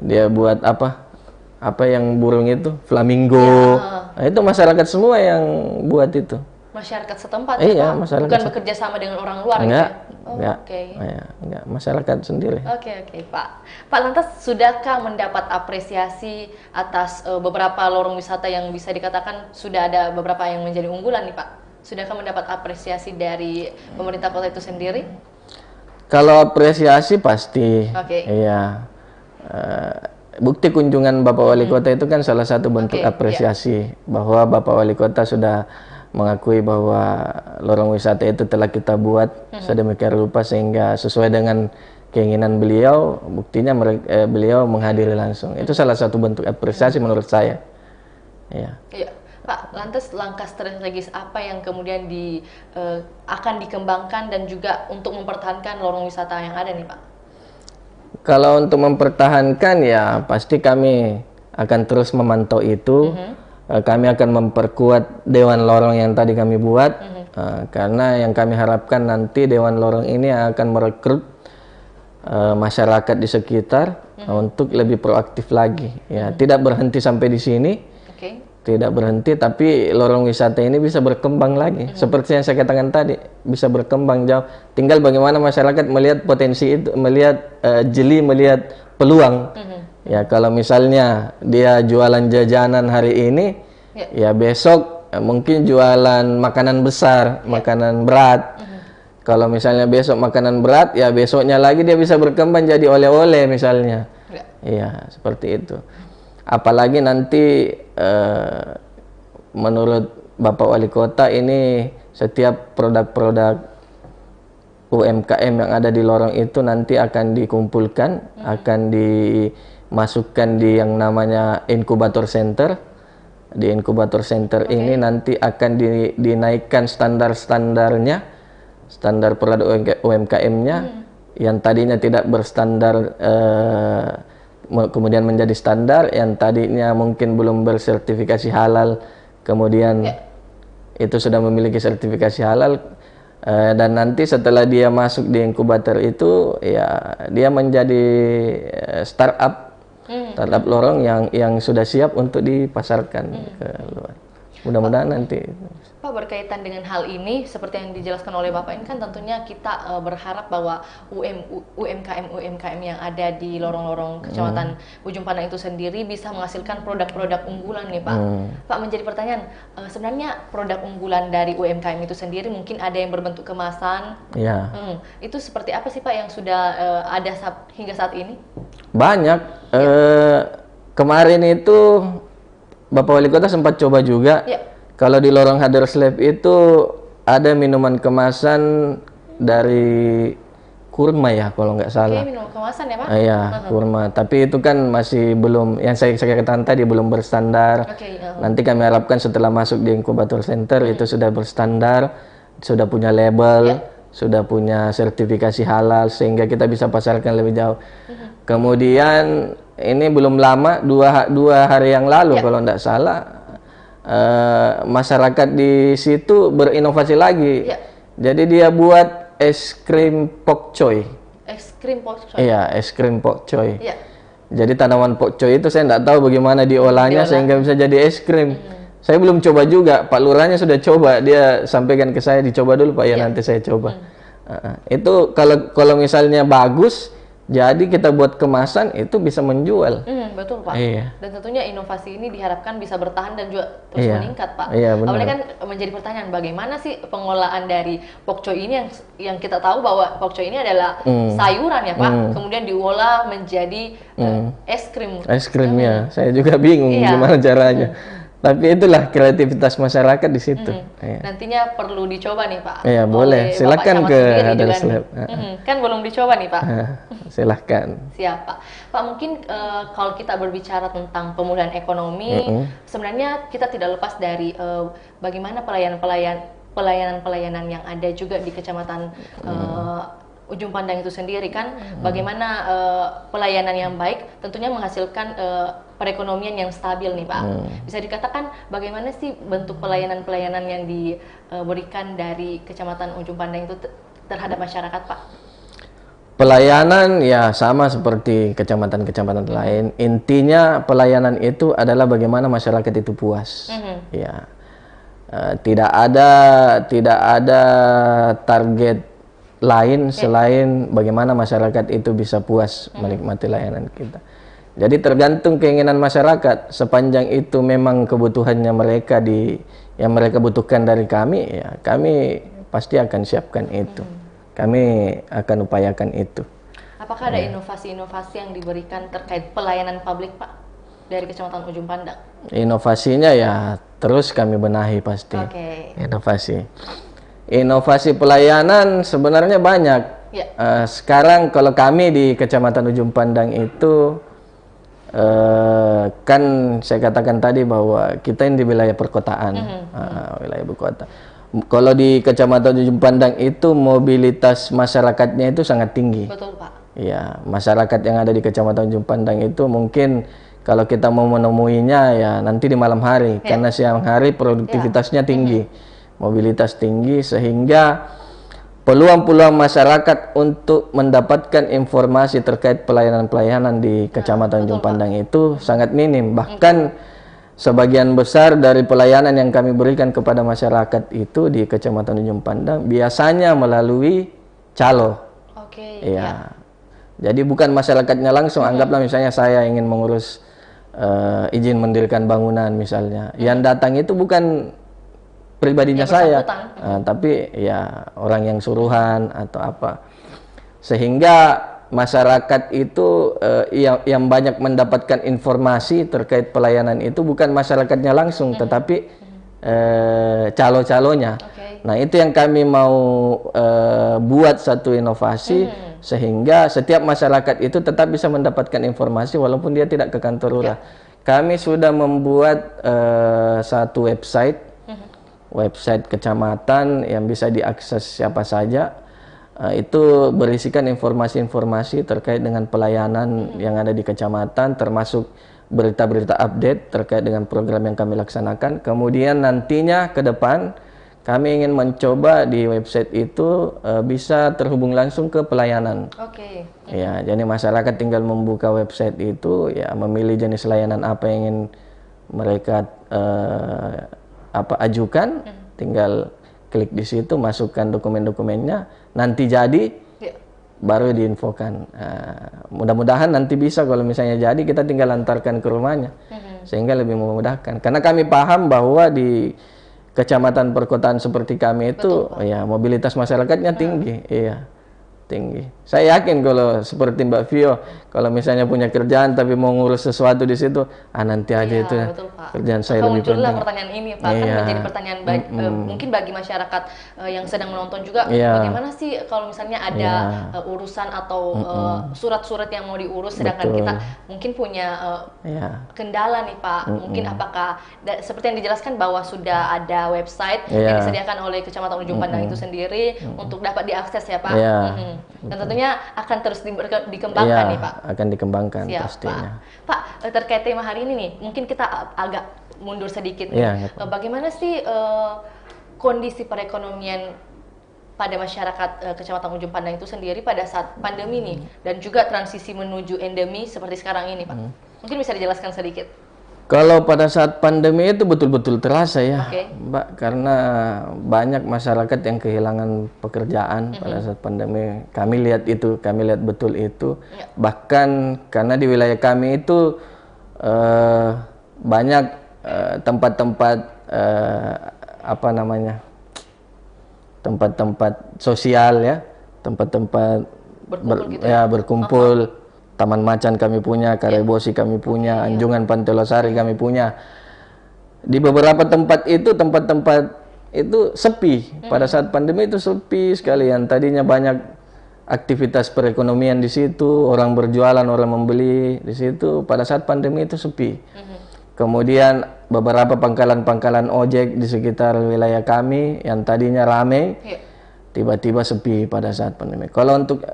dia buat apa yang burung itu, flamingo. Nah, itu masyarakat semua yang buat itu. Masyarakat setempat Iya, Pak? masyarakat Bukan bekerja sama dengan orang luar enggak, gitu? enggak, masyarakat sendiri. Pak. Pak, lantas sudahkah mendapat apresiasi atas beberapa lorong wisata yang bisa dikatakan sudah ada beberapa yang menjadi unggulan nih Pak? Sudahkah mendapat apresiasi dari pemerintah kota itu sendiri? Kalau apresiasi pasti, iya. Bukti kunjungan Bapak Wali Kota itu kan salah satu bentuk apresiasi bahwa Bapak Wali Kota sudah mengakui bahwa lorong wisata itu telah kita buat sedemikian rupa sehingga sesuai dengan keinginan beliau. Buktinya beliau menghadiri langsung. Itu salah satu bentuk apresiasi menurut saya. Ya. Iya. Pak, lantas langkah strategis apa yang kemudian akan dikembangkan dan juga untuk mempertahankan lorong wisata yang ada nih, Pak? Kalau untuk mempertahankan ya pasti kami akan terus memantau itu. Kami akan memperkuat Dewan Lorong yang tadi kami buat, karena yang kami harapkan nanti Dewan Lorong ini akan merekrut masyarakat di sekitar untuk lebih proaktif lagi. Ya, tidak berhenti sampai di sini, tidak berhenti, tapi lorong wisata ini bisa berkembang lagi. Seperti yang saya katakan tadi, bisa berkembang jauh. Tinggal bagaimana masyarakat melihat potensi itu, melihat melihat peluang. Ya, kalau misalnya dia jualan jajanan hari ini, ya besok mungkin jualan makanan besar, makanan berat. Kalau misalnya besok makanan berat, ya besoknya lagi dia bisa berkembang jadi oleh-oleh misalnya. Iya, seperti itu. Apalagi nanti menurut Bapak Wali Kota ini setiap produk-produk UMKM yang ada di lorong itu nanti akan dikumpulkan, akan dimasukkan di yang namanya inkubator center. Di inkubator center ini nanti akan dinaikkan standar-standarnya, standar produk UMKM-nya yang tadinya tidak berstandar kemudian menjadi standar, yang tadinya mungkin belum bersertifikasi halal kemudian itu sudah memiliki sertifikasi halal. Dan nanti setelah dia masuk di inkubator itu, ya dia menjadi startup lorong yang sudah siap untuk dipasarkan ke luar. Mudah-mudahan nanti. Pak, berkaitan dengan hal ini, seperti yang dijelaskan oleh Bapak ini kan tentunya kita berharap bahwa UMKM yang ada di lorong-lorong Kecamatan Ujung Pandang itu sendiri bisa menghasilkan produk-produk unggulan nih, Pak. Pak, menjadi pertanyaan, sebenarnya produk unggulan dari UMKM itu sendiri mungkin ada yang berbentuk kemasan. Ya. Itu seperti apa sih, Pak, yang sudah ada hingga saat ini? Banyak. Kemarin itu Bapak Wali Kota sempat coba juga. Kalau di lorong Haderslab itu ada minuman kemasan dari kurma ya, kalau nggak salah. Minuman kemasan ya, Pak? Iya, kurma. Tapi itu kan masih belum, yang saya katakan tadi belum berstandar. Nanti kami harapkan setelah masuk di inkubator center itu sudah berstandar, sudah punya label, sudah punya sertifikasi halal sehingga kita bisa pasarkan lebih jauh. Kemudian ini belum lama, dua hari yang lalu kalau nggak salah, masyarakat di situ berinovasi lagi. Jadi dia buat es krim pokcoy. Es krim pokcoy. Iya, es krim pokcoy. Jadi tanaman pokcoy itu saya nggak tahu bagaimana diolahnya sehingga bisa jadi es krim. Saya belum coba juga, Pak Lurahnya sudah coba. Dia sampaikan ke saya, dicoba dulu Pak, ya nanti saya coba. Itu kalau misalnya bagus, jadi kita buat kemasan itu bisa menjual. Betul, Pak. Dan tentunya inovasi ini diharapkan bisa bertahan dan juga terus meningkat, Pak. Benar. Apalagi kan menjadi pertanyaan, bagaimana sih pengolahan dari pokcoy ini yang kita tahu bahwa pokcoy ini adalah sayuran ya, Pak. Kemudian diolah menjadi es krim. Es krim ya. Saya juga bingung gimana caranya. Tapi itulah kreativitas masyarakat di situ. Nantinya perlu dicoba nih, Pak. Iya, boleh. Silakan ke Haderslab. Kan belum dicoba nih, Pak. Silahkan. Siap, Pak. Pak, mungkin kalau kita berbicara tentang pemulihan ekonomi, sebenarnya kita tidak lepas dari bagaimana pelayanan yang ada juga di Kecamatan Ujung Pandang itu sendiri kan, bagaimana pelayanan yang baik tentunya menghasilkan perekonomian yang stabil nih, Pak. Bisa dikatakan bagaimana sih bentuk pelayanan-pelayanan yang diberikan dari Kecamatan Ujung Pandang itu terhadap masyarakat, Pak? Pelayanan ya sama seperti kecamatan-kecamatan lain. Intinya pelayanan itu adalah bagaimana masyarakat itu puas. Ya, tidak ada target lain selain bagaimana masyarakat itu bisa puas menikmati layanan kita. Jadi tergantung keinginan masyarakat. Sepanjang itu memang kebutuhannya mereka yang mereka butuhkan dari kami, ya kami pasti akan siapkan itu. Kami akan upayakan itu. Apakah ada inovasi-inovasi yang diberikan terkait pelayanan publik, Pak? dari Kecamatan Ujung Pandang? Inovasinya ya terus kami benahi pasti. Oke. Inovasi pelayanan sebenarnya banyak. Ya. Sekarang kalau kami di Kecamatan Ujung Pandang itu kan saya katakan tadi bahwa kita ini di wilayah perkotaan, wilayah ibu kota. Kalau di Kecamatan Ujung Pandang itu mobilitas masyarakatnya itu sangat tinggi. Betul, Pak. Ya, masyarakat yang ada di Kecamatan Ujung Pandang itu mungkin kalau kita mau menemuinya ya nanti di malam hari, karena siang hari produktivitasnya tinggi, mobilitas tinggi, sehingga peluang-peluang masyarakat untuk mendapatkan informasi terkait pelayanan-pelayanan di Kecamatan Ujung Pandang itu sangat minim. Bahkan sebagian besar dari pelayanan yang kami berikan kepada masyarakat itu di Kecamatan Ujung Pandang biasanya melalui calo. Oke. Ya. Jadi bukan masyarakatnya langsung. Anggaplah misalnya saya ingin mengurus izin mendirikan bangunan misalnya. Yang datang itu bukan pribadinya saya, tapi ya orang yang suruhan atau apa. Sehingga masyarakat itu yang banyak mendapatkan informasi terkait pelayanan itu bukan masyarakatnya langsung, tetapi calo-calonya. Nah, itu yang kami mau buat satu inovasi sehingga setiap masyarakat itu tetap bisa mendapatkan informasi walaupun dia tidak ke kantor lurah. Kami sudah membuat satu website kecamatan yang bisa diakses siapa saja. Itu berisikan informasi-informasi terkait dengan pelayanan yang ada di kecamatan, termasuk berita-berita update terkait dengan program yang kami laksanakan. Kemudian nantinya ke depan kami ingin mencoba di website itu bisa terhubung langsung ke pelayanan. Oke. Ya, jadi masyarakat tinggal membuka website itu, ya memilih jenis layanan apa yang ingin mereka ajukan, tinggal klik di situ, masukkan dokumen-dokumennya, nanti jadi, baru diinfokan. Mudah-mudahan nanti bisa, kalau misalnya jadi kita tinggal antarkan ke rumahnya, sehingga lebih memudahkan. Karena kami paham bahwa di kecamatan perkotaan seperti kami itu, ya mobilitas masyarakatnya tinggi, tinggi. Saya yakin kalau seperti Mbak Vio, kalau misalnya punya kerjaan tapi mau ngurus sesuatu di situ, nanti aja itu betul, Pak. kerjaan saya lebih penting. Muncullah pertanyaan ini, Pak, kan menjadi pertanyaan mungkin bagi masyarakat yang sedang menonton juga, bagaimana sih kalau misalnya ada urusan atau surat-surat yang mau diurus, sedangkan kita mungkin punya kendala nih, Pak. Mungkin apakah seperti yang dijelaskan bahwa sudah ada website yang disediakan oleh Kecamatan Ujung Pandang itu sendiri untuk dapat diakses ya, Pak. Dan tentunya akan terus dikembangkan nih, Pak. Akan dikembangkan. Siap, pastinya. Pak, terkait tema hari ini nih, mungkin kita agak mundur sedikit nih. Bagaimana sih kondisi perekonomian pada masyarakat Kecamatan Ujung Pandang itu sendiri pada saat pandemi nih, dan juga transisi menuju endemi seperti sekarang ini, Pak? Mungkin bisa dijelaskan sedikit. Kalau pada saat pandemi itu betul-betul terasa ya, Mbak, karena banyak masyarakat yang kehilangan pekerjaan pada saat pandemi. Kami lihat itu, kami lihat betul itu. Bahkan karena di wilayah kami itu banyak tempat-tempat tempat-tempat sosial ya, tempat-tempat berkumpul. Taman Macan kami punya, Karebosi kami punya, Anjungan Pantai Losari kami punya. Di beberapa tempat itu, tempat-tempat itu sepi. Pada saat pandemi itu sepi sekali. Yang tadinya banyak aktivitas perekonomian di situ, orang berjualan, orang membeli di situ. Pada saat pandemi itu sepi. Kemudian beberapa pangkalan-pangkalan ojek di sekitar wilayah kami yang tadinya ramai, tiba-tiba sepi pada saat pandemi. Kalau untuk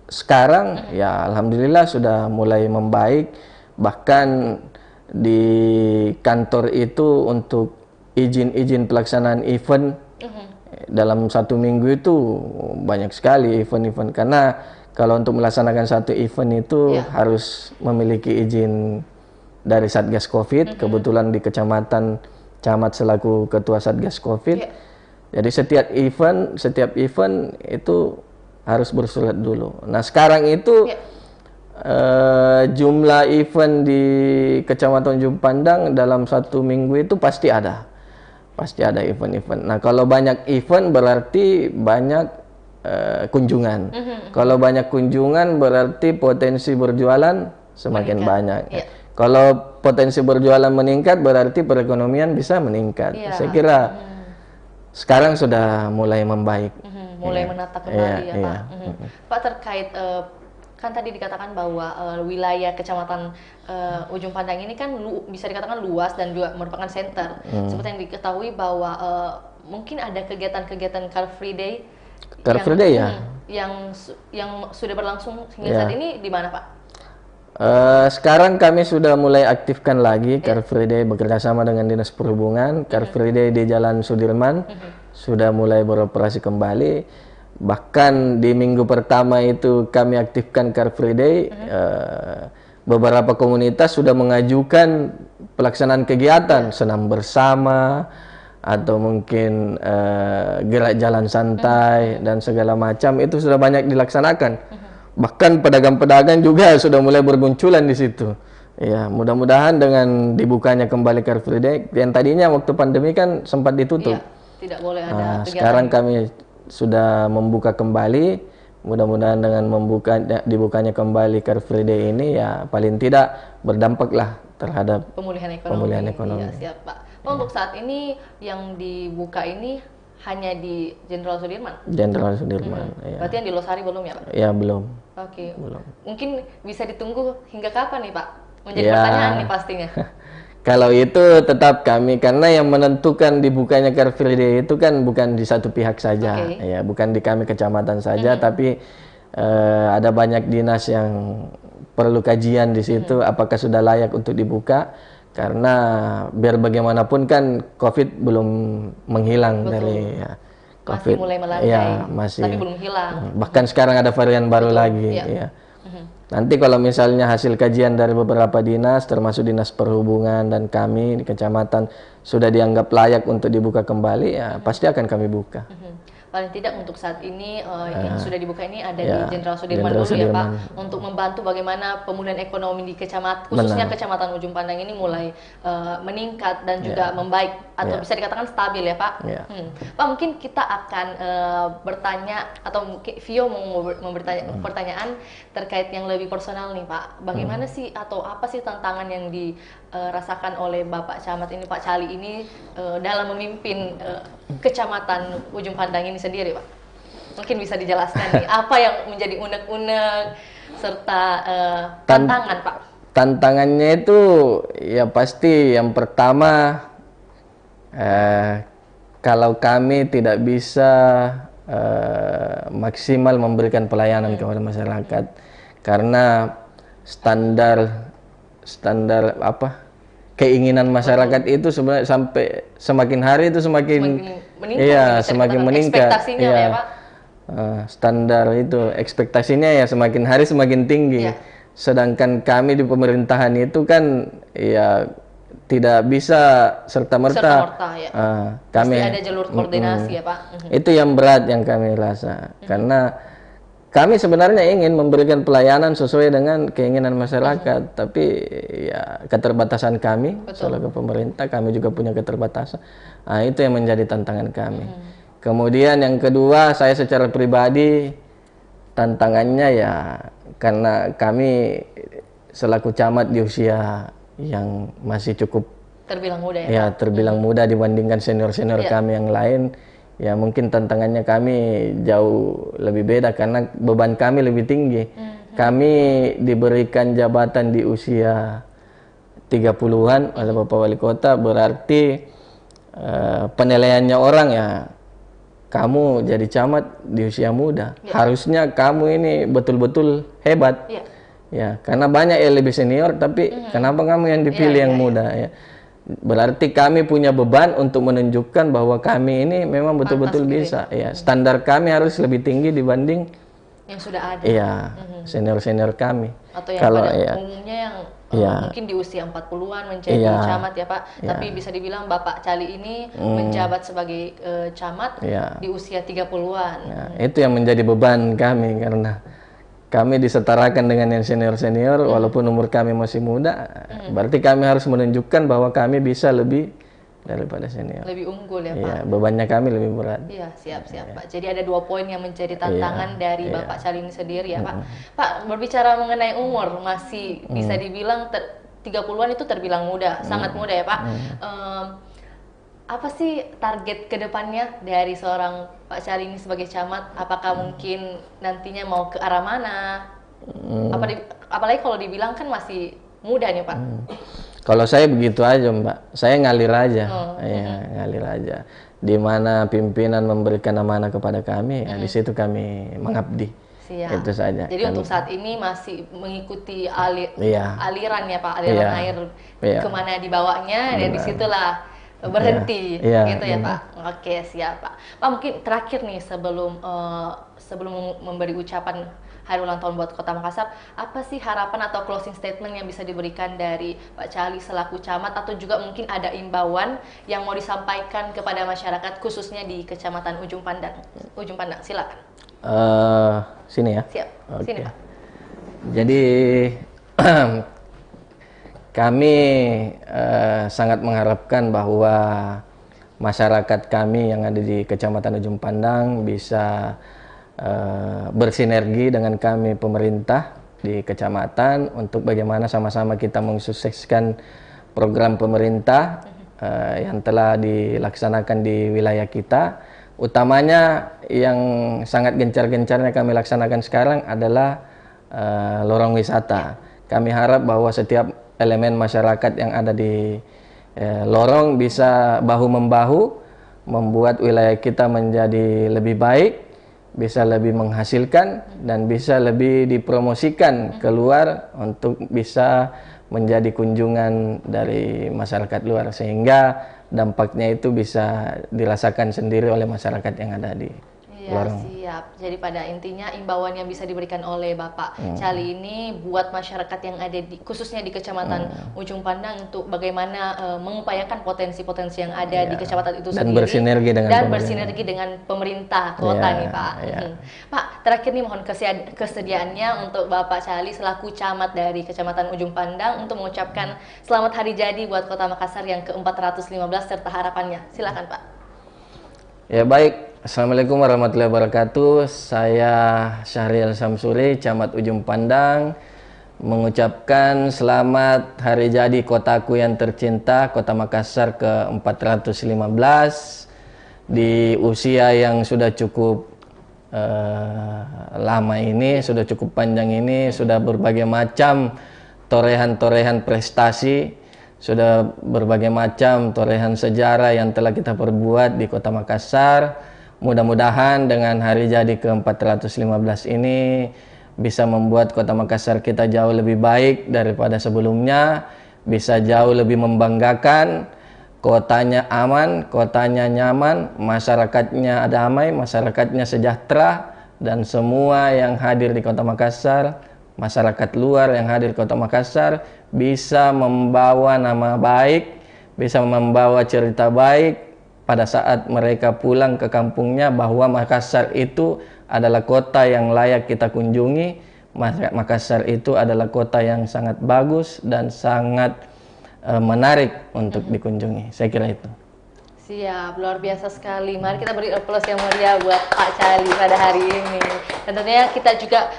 sekarang ya alhamdulillah sudah mulai membaik, bahkan di kantor itu untuk izin-izin pelaksanaan event dalam satu minggu itu banyak sekali event-event, karena kalau untuk melaksanakan satu event itu harus memiliki izin dari Satgas Covid. Kebetulan di kecamatan camat selaku ketua Satgas Covid, jadi setiap event itu harus bersurat dulu. Nah sekarang itu jumlah event di Kecamatan Ujung Pandang dalam satu minggu itu pasti ada event-event. Nah kalau banyak event berarti banyak kunjungan. Kalau banyak kunjungan berarti potensi berjualan semakin banyak. Kalau potensi berjualan meningkat berarti perekonomian bisa meningkat. Iya. Saya kira sekarang sudah mulai membaik. Mulai menata kembali ya iya. Pak. Pak, terkait kan tadi dikatakan bahwa wilayah kecamatan Ujung Pandang ini kan bisa dikatakan luas dan juga merupakan center. Seperti yang diketahui bahwa mungkin ada kegiatan-kegiatan Car Free Day. Car Free Day ya? Yang sudah berlangsung hingga saat ini di mana Pak? Sekarang kami sudah mulai aktifkan lagi Car Free Day bekerja sama dengan Dinas Perhubungan. Car Free Day di Jalan Sudirman sudah mulai beroperasi kembali. Bahkan di minggu pertama itu kami aktifkan Car Free Day. Beberapa komunitas sudah mengajukan pelaksanaan kegiatan senam bersama atau mungkin gerak jalan santai dan segala macam, itu sudah banyak dilaksanakan. Bahkan pedagang-pedagang juga sudah mulai bermunculan di situ. Ya, mudah-mudahan dengan dibukanya kembali Car Free Day, yang tadinya waktu pandemi kan sempat ditutup. Iya, tidak boleh ada kegiatan. Sekarang kami sudah membuka kembali. Mudah-mudahan dengan dibukanya kembali Car Free Day ini ya paling tidak berdampak lah terhadap pemulihan ekonomi. Iya, siap Pak. Untuk saat ini yang dibuka ini hanya di Jenderal Sudirman? Jenderal Sudirman. Ya. Berarti yang di Losari belum ya Pak? Ya belum. Oke. Belum. Mungkin bisa ditunggu hingga kapan nih Pak? Menjadi pertanyaan nih pastinya. Kalau itu tetap kami, karena yang menentukan dibukanya Car Free Day itu kan bukan di satu pihak saja, ya, bukan di kami kecamatan saja, tapi ada banyak dinas yang perlu kajian di situ, apakah sudah layak untuk dibuka, karena biar bagaimanapun kan COVID belum menghilang. dari COVID. Masih mulai melandai, ya, masih, tapi belum hilang. Bahkan sekarang ada varian baru lagi. Ya. Nanti kalau misalnya hasil kajian dari beberapa dinas, termasuk Dinas Perhubungan dan kami di kecamatan sudah dianggap layak untuk dibuka kembali, ya pasti akan kami buka. Paling tidak untuk saat ini yang sudah dibuka ini ada di Jenderal Sudirman dulu ya Pak, untuk membantu bagaimana pemulihan ekonomi di kecamatan, khususnya Kecamatan Ujung Pandang ini mulai meningkat dan juga membaik atau bisa dikatakan stabil ya Pak. Pak, mungkin kita akan bertanya atau mungkin Vio mau bertanya pertanyaan terkait yang lebih personal nih Pak. Bagaimana sih atau apa sih tantangan yang dirasakan oleh Bapak Camat ini, Pak Cali ini dalam memimpin Kecamatan Ujung Pandang ini sendiri Pak? Mungkin bisa dijelaskan nih apa yang menjadi unek-unek serta tantangan Pak? Tantangannya itu ya pasti yang pertama, kalau kami tidak bisa maksimal memberikan pelayanan kepada masyarakat, karena standar keinginan masyarakat itu sebenarnya sampai semakin hari itu semakin meningkat, semakin meningkat. Ekspektasinya ya Pak? Standar itu ekspektasinya ya semakin hari semakin tinggi. Sedangkan kami di pemerintahan itu kan ya tidak bisa serta-merta ya. Kami ada jalur koordinasi ya Pak. Itu yang berat yang kami rasa, karena kami sebenarnya ingin memberikan pelayanan sesuai dengan keinginan masyarakat, tapi ya keterbatasan kami selaku pemerintah, kami juga punya keterbatasan. Itu yang menjadi tantangan kami. Kemudian yang kedua, saya secara pribadi tantangannya ya karena kami selaku camat di usia yang masih cukup terbilang muda ya. Ya, terbilang muda dibandingkan senior-senior kami yang lain. Ya mungkin tantangannya kami jauh lebih beda karena beban kami lebih tinggi. Kami diberikan jabatan di usia 30-an oleh Bapak Wali Kota, berarti penilaiannya orang ya, kamu jadi camat di usia muda. Harusnya kamu ini betul-betul hebat. Ya, karena banyak yang lebih senior, tapi kenapa kamu yang dipilih yang muda ya? Berarti kami punya beban untuk menunjukkan bahwa kami ini memang betul-betul bisa. Ya, standar kami harus lebih tinggi dibanding yang sudah ada. Iya, senior-senior kami. Atau yang pada umumnya yang mungkin di usia 40-an menjadi camat ya Pak. Tapi bisa dibilang Bapak Cali ini menjabat sebagai camat di usia 30-an. Ya, itu yang menjadi beban kami karena kami disetarakan dengan yang senior-senior walaupun umur kami masih muda. Berarti kami harus menunjukkan bahwa kami bisa lebih daripada senior. Lebih unggul ya Pak? Iya, bebannya kami lebih berat. Iya, siap-siap Pak. Jadi ada 2 poin yang menjadi tantangan dari Bapak Cali ini sendiri ya Pak. Pak, berbicara mengenai umur, masih bisa dibilang 30-an itu terbilang muda, sangat muda ya Pak. Apa sih target kedepannya dari seorang Pak Cali ini sebagai camat? Apakah mungkin nantinya mau ke arah mana? Apalagi kalau dibilang kan masih muda nih Pak. Kalau saya begitu aja Mbak, saya ngalir aja, ya ngalir aja. Di mana pimpinan memberikan amanah kepada kami, ya di situ kami mengabdi. Siap. Itu saja. Jadi untuk saat ini masih mengikuti Iya. aliran ya Pak, aliran Iya. air Iya. kemana dibawanya dan disitulah berhenti, Iya, gitu ya benar. Pak. Oke siap Pak. Pak mungkin terakhir nih sebelum memberi ucapan hari ulang tahun buat Kota Makassar, apa sih harapan atau closing statement yang bisa diberikan dari Pak Cali selaku camat, atau juga mungkin ada imbauan yang mau disampaikan kepada masyarakat khususnya di Kecamatan Ujung Pandang? Ujung Pandang, silakan. Sini ya. Siap. Oke. Sini Pak. Jadi kami sangat mengharapkan bahwa masyarakat kami yang ada di Kecamatan Ujung Pandang bisa bersinergi dengan kami pemerintah di kecamatan untuk bagaimana sama-sama kita mensukseskan program pemerintah yang telah dilaksanakan di wilayah kita. Utamanya yang sangat gencar-gencarnya kami laksanakan sekarang adalah lorong wisata. Kami harap bahwa setiap elemen masyarakat yang ada di lorong bisa bahu-membahu membuat wilayah kita menjadi lebih baik, bisa lebih menghasilkan, dan bisa lebih dipromosikan keluar untuk bisa menjadi kunjungan dari masyarakat luar, sehingga dampaknya itu bisa dirasakan sendiri oleh masyarakat yang ada di Iya, lorong. siap. Jadi pada intinya imbauan yang bisa diberikan oleh Bapak Cali ini buat masyarakat yang ada khususnya di Kecamatan Ujung Pandang untuk bagaimana mengupayakan potensi-potensi yang ada di kecamatan itu Dan sendiri bersinergi dengan dan pemerintah. bersinergi dengan pemerintah kota nih Pak. Pak, terakhir nih mohon kesediaannya untuk Bapak Cali selaku camat dari Kecamatan Ujung Pandang untuk mengucapkan selamat hari jadi buat Kota Makassar yang ke-415 serta harapannya. Silakan Pak. Ya baik, Assalamualaikum warahmatullahi wabarakatuh. Saya Syahrial Samsuri, Camat Ujung Pandang, mengucapkan selamat hari jadi kotaku yang tercinta, Kota Makassar ke-415, di usia yang sudah cukup lama ini, sudah cukup panjang ini, sudah berbagai macam torehan-torehan prestasi, sudah berbagai macam torehan sejarah yang telah kita perbuat di Kota Makassar. Mudah-mudahan dengan hari jadi ke-415 ini bisa membuat Kota Makassar kita jauh lebih baik daripada sebelumnya, bisa jauh lebih membanggakan, kotanya aman, kotanya nyaman, masyarakatnya damai, masyarakatnya sejahtera, dan semua yang hadir di Kota Makassar, masyarakat luar yang hadir di Kota Makassar bisa membawa nama baik, bisa membawa cerita baik pada saat mereka pulang ke kampungnya, bahwa Makassar itu adalah kota yang layak kita kunjungi. Makassar itu adalah kota yang sangat bagus dan sangat menarik untuk dikunjungi. Saya kira itu. Siap, luar biasa sekali. Mari kita beri aplaus yang meriah buat Pak Cali pada hari ini. Dan tentunya kita juga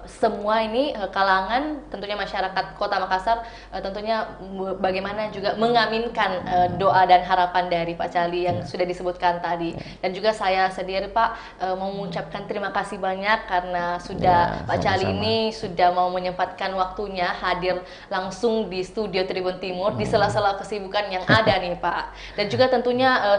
semua ini kalangan, tentunya masyarakat Kota Makassar, tentunya bagaimana juga mengaminkan doa dan harapan dari Pak Cali yang sudah disebutkan tadi. Dan juga saya sendiri Pak mau mengucapkan terima kasih banyak karena sudah Pak Cali ini sudah mau menyempatkan waktunya hadir langsung di studio Tribun Timur di sela-sela kesibukan yang ada nih Pak. Dan juga tentunya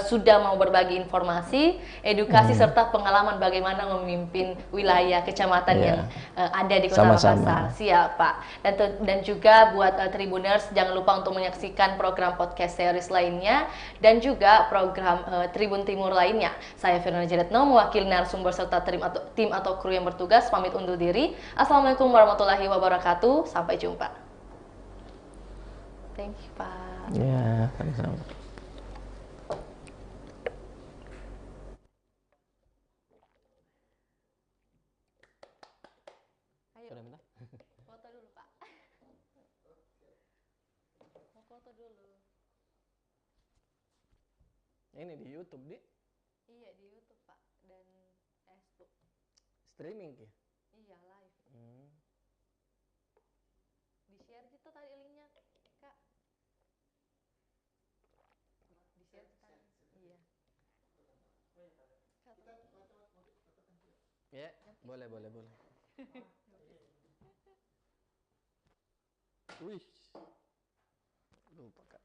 sudah mau berbagi informasi, edukasi serta pengalaman bagaimana memimpin wilayah kecamatan yang ada di Kota Makassar. Siap Pak. Dan juga buat Tribuners jangan lupa untuk menyaksikan program podcast series lainnya dan juga program Tribun Timur lainnya. Saya Firna Jaretno mewakili narasumber serta tim atau kru yang bertugas pamit undur diri. Assalamualaikum warahmatullahi wabarakatuh. Sampai jumpa. Thank you Pak. Ya, sama-sama. Foto dulu Pak. Mau foto dulu. Ini di YouTube, Di? Iya di YouTube Pak dan Facebook. Streaming ya? Iya live. Di share gitu tadi linknya. Ya, boleh. Wih. Lupa Kak.